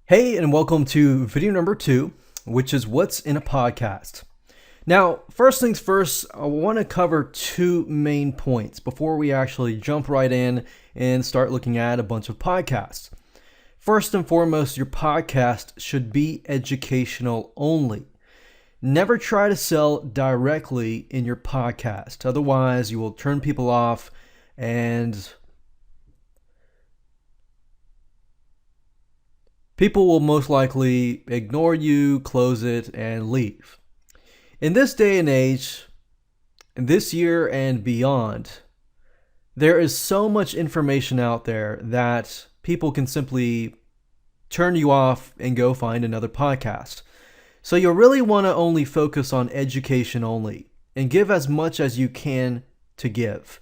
Hey, and welcome to video number 2, which is what's in a podcast. Now, first things first, I want to cover two main points before we actually jump right in and start looking at a bunch of podcasts. First and foremost, your podcast should be educational only. Never try to sell directly in your podcast. Otherwise, you will turn people off and people will most likely ignore you, close it, and leave. In this day and age, in this year and beyond, there is so much information out there that people can simply turn you off and go find another podcast. So you'll really want to only focus on education only and give as much as you can to give.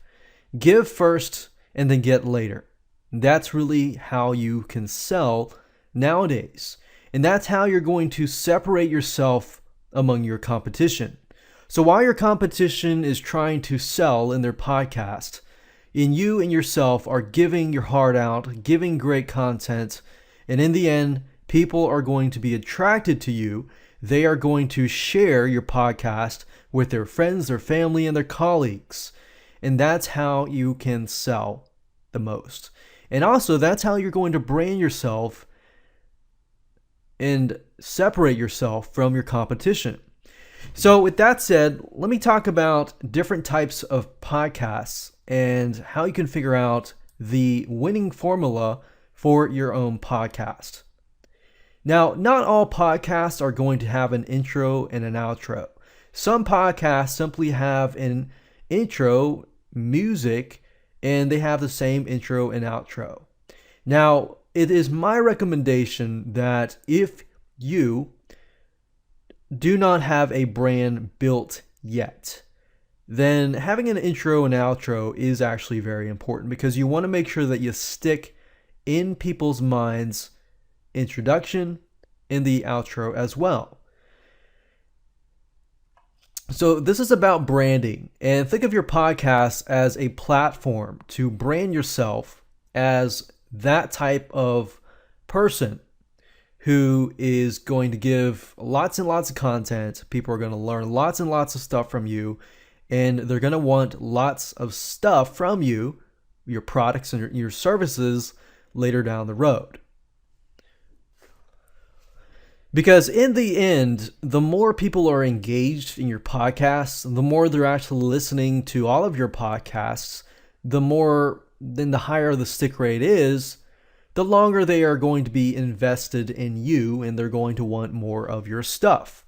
Give first and then get later. That's really how you can sell nowadays. And that's how you're going to separate yourself among your competition. So while your competition is trying to sell in their podcast, and you and yourself are giving your heart out, giving great content, and in the end, people are going to be attracted to you. They are going to share your podcast with their friends, their family, and their colleagues. And that's how you can sell the most. And also, that's how you're going to brand yourself and separate yourself from your competition. So with that said, let me talk about different types of podcasts and how you can figure out the winning formula for your own podcast. Now, not all podcasts are going to have an intro and an outro. Some podcasts simply have an intro, music, and they have the same intro and outro. Now, it is my recommendation that if you do not have a brand built yet, then having an intro and outro is actually very important because you want to make sure that you stick in people's minds introduction and the outro as well. So this is about branding, and think of your podcast as a platform to brand yourself as that type of person who is going to give lots and lots of content. People are going to learn lots and lots of stuff from you, and they're going to want lots of stuff from you, your products and your services later down the road. Because in the end, the more people are engaged in your podcasts, the more they're actually listening to all of your podcasts, then the higher the stick rate is, the longer they are going to be invested in you and they're going to want more of your stuff.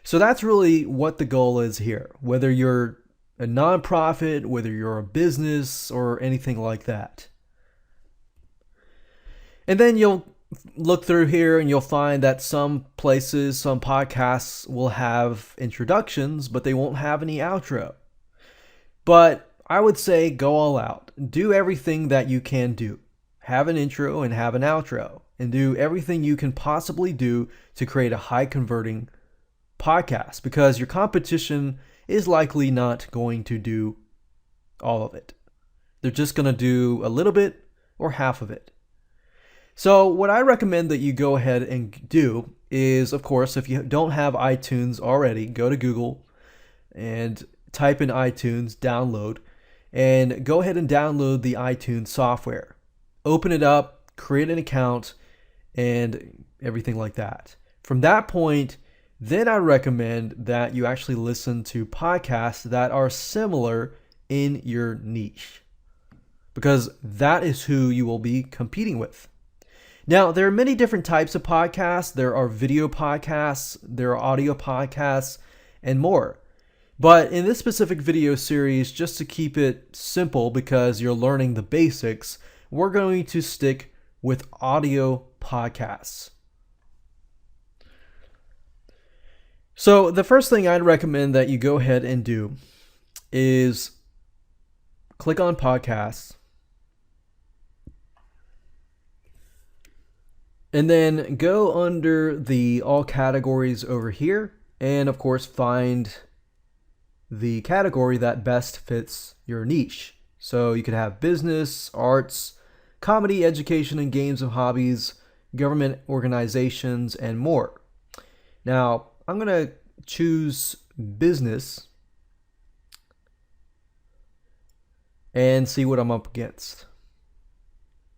So that's really what the goal is here, whether you're a nonprofit, whether you're a business or anything like that. And then you'll look through here and you'll find that some places, some podcasts will have introductions, but they won't have any outro. But I would say go all out. Do everything that you can do. Have an intro and have an outro. And do everything you can possibly do to create a high converting podcast because your competition is likely not going to do all of it. They're just going to do a little bit or half of it. So what I recommend that you go ahead and do is, of course, if you don't have iTunes already, go to Google and type in iTunes, download, and go ahead and download the iTunes software. Open it up, create an account, and everything like that. From that point, then I recommend that you actually listen to podcasts that are similar in your niche, because that is who you will be competing with. Now, there are many different types of podcasts. There are video podcasts, there are audio podcasts, and more. But in this specific video series, just to keep it simple because you're learning the basics, we're going to stick with audio podcasts. So the first thing I'd recommend that you go ahead and do is click on podcasts, and then go under the all categories over here, and of course find the category that best fits your niche. So you could have business, arts, comedy, education, and games and hobbies, government organizations, and more. Now, I'm going to choose business and see what I'm up against.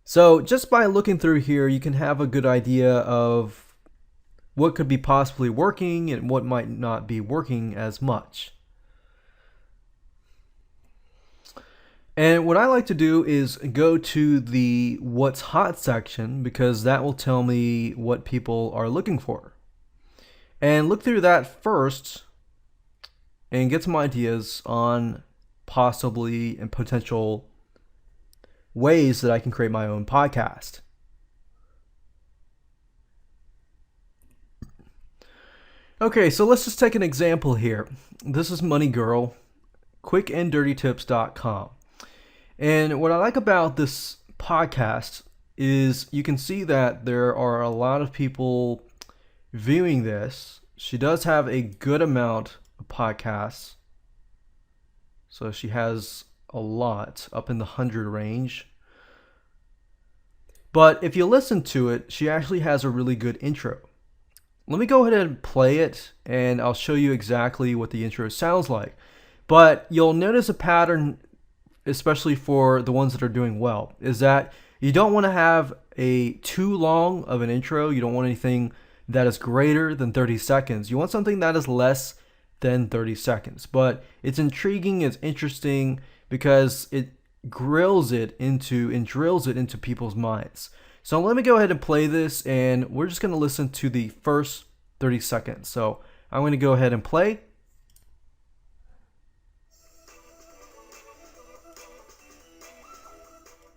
So just by looking through here, you can have a good idea of what could be possibly working and what might not be working as much. And what I like to do is go to the what's hot section, because that will tell me what people are looking for. And look through that first and get some ideas on possibly and potential ways that I can create my own podcast. Okay, so let's just take an example here. This is Money Girl, quickanddirtytips.com. And what I like about this podcast is you can see that there are a lot of people viewing this. She does have a good amount of podcasts. So she has a lot, up in the 100 range. But if you listen to it, she actually has a really good intro. Let me go ahead and play it, and I'll show you exactly what the intro sounds like. But you'll notice a pattern, especially for the ones that are doing well, is that you don't want to have a too long of an intro. You don't want anything that is greater than 30 seconds. You want something that is less than 30 seconds. But it's intriguing, it's interesting, because it drills it into people's minds. So let me go ahead and play this, and we're just going to listen to the first 30 seconds. So I'm going to go ahead and play.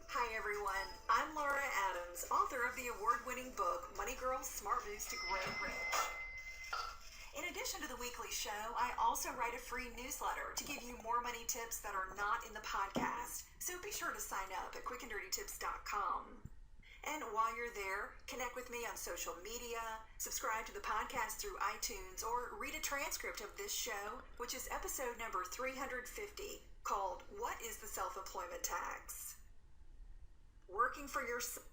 Hi everyone, I'm Laura Adams, author of the award-winning book, Money Girl, Smart Moves to Grow Rich. In addition to the weekly show, I also write a free newsletter to give you more money tips that are not in the podcast. So be sure to sign up at quickanddirtytips.com. And while you're there, connect with me on social media, subscribe to the podcast through iTunes, or read a transcript of this show, which is episode number 350, called What is the Self-Employment Tax? Working for yourself.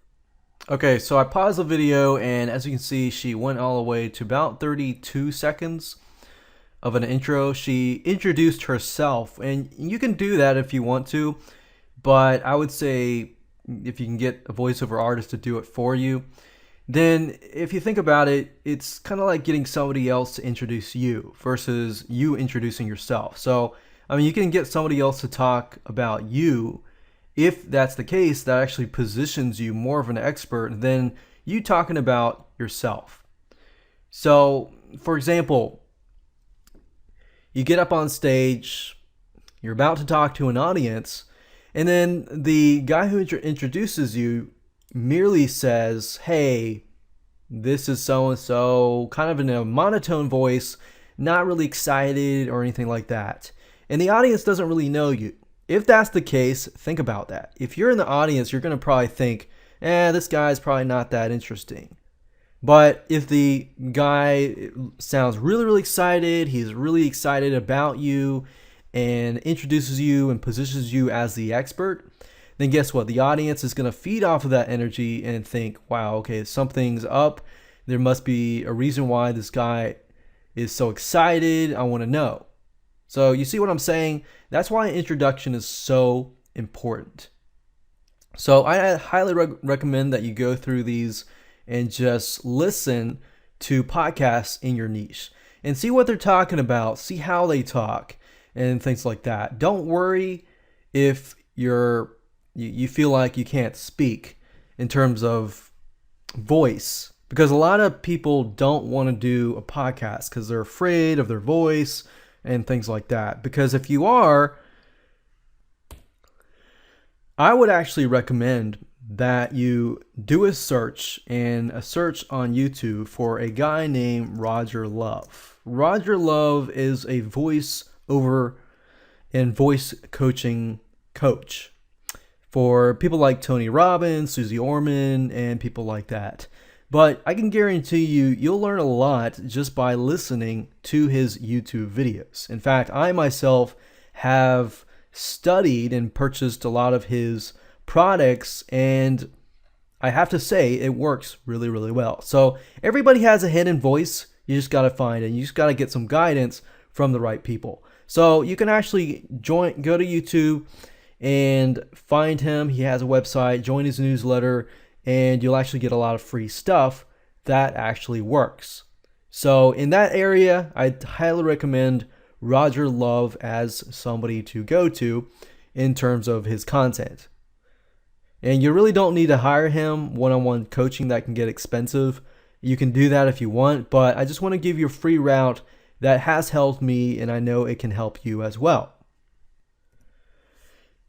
Okay, so I paused the video, and as you can see, she went all the way to about 32 seconds of an intro. She introduced herself, and you can do that if you want to, but I would say if you can get a voiceover artist to do it for you, then if you think about it, it's kind of like getting somebody else to introduce you versus you introducing yourself. So, I mean, you can get somebody else to talk about you. If that's the case, that actually positions you more of an expert than you talking about yourself. So, for example, you get up on stage, you're about to talk to an audience, and then the guy who introduces you merely says, "Hey, this is so-and-so," kind of in a monotone voice, not really excited or anything like that. And the audience doesn't really know you. If that's the case, think about that. If you're in the audience, you're going to probably think, this guy's probably not that interesting. But if the guy sounds really, really excited, he's really excited about you, and introduces you and positions you as the expert, then guess what? The audience is going to feed off of that energy and think, wow, okay, something's up. There must be a reason why this guy is so excited. I want to know. So you see what I'm saying? That's why an introduction is so important. So I highly recommend that you go through these and just listen to podcasts in your niche and see what they're talking about, see how they talk, and things like that. Don't worry if you feel like you can't speak in terms of voice, because a lot of people don't want to do a podcast because they're afraid of their voice and things like that. Because if you are, I would actually recommend that you do a search on YouTube for a guy named Roger Love. Roger Love is a voice-over and voice coaching coach for people like Tony Robbins, Susie Orman, and people like that. But I can guarantee you'll learn a lot just by listening to his YouTube videos. In fact, I myself have studied and purchased a lot of his products, and I have to say it works really, really well. So everybody has a hidden voice. You just got to find it. You just got to get some guidance from the right people. So you can actually go to YouTube and find him. He has a website, join his newsletter, and you'll actually get a lot of free stuff that actually works. So in that area, I highly recommend Roger Love as somebody to go to in terms of his content. And you really don't need to hire him. One-on-one coaching, that can get expensive. You can do that if you want, but I just want to give you a free route that has helped me, and I know it can help you as well.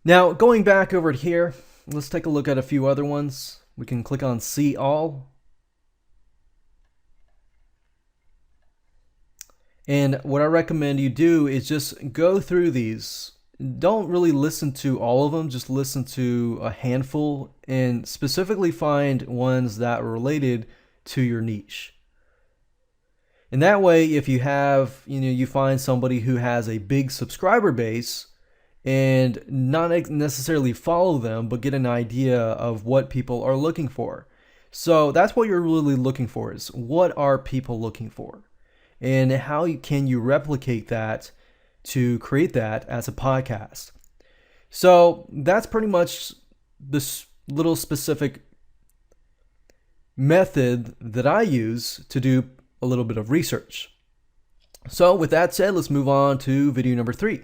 Now, going back over here, let's take a look at a few other ones. We can click on See All. And what I recommend you do is just go through these. Don't really listen to all of them, just listen to a handful and specifically find ones that are related to your niche. And that way, if you have, you find somebody who has a big subscriber base and not necessarily follow them, but get an idea of what people are looking for. So that's what you're really looking for, is what are people looking for? And how can you replicate that to create that as a podcast? So that's pretty much this little specific method that I use to do a little bit of research. So with that said, let's move on to video number 3.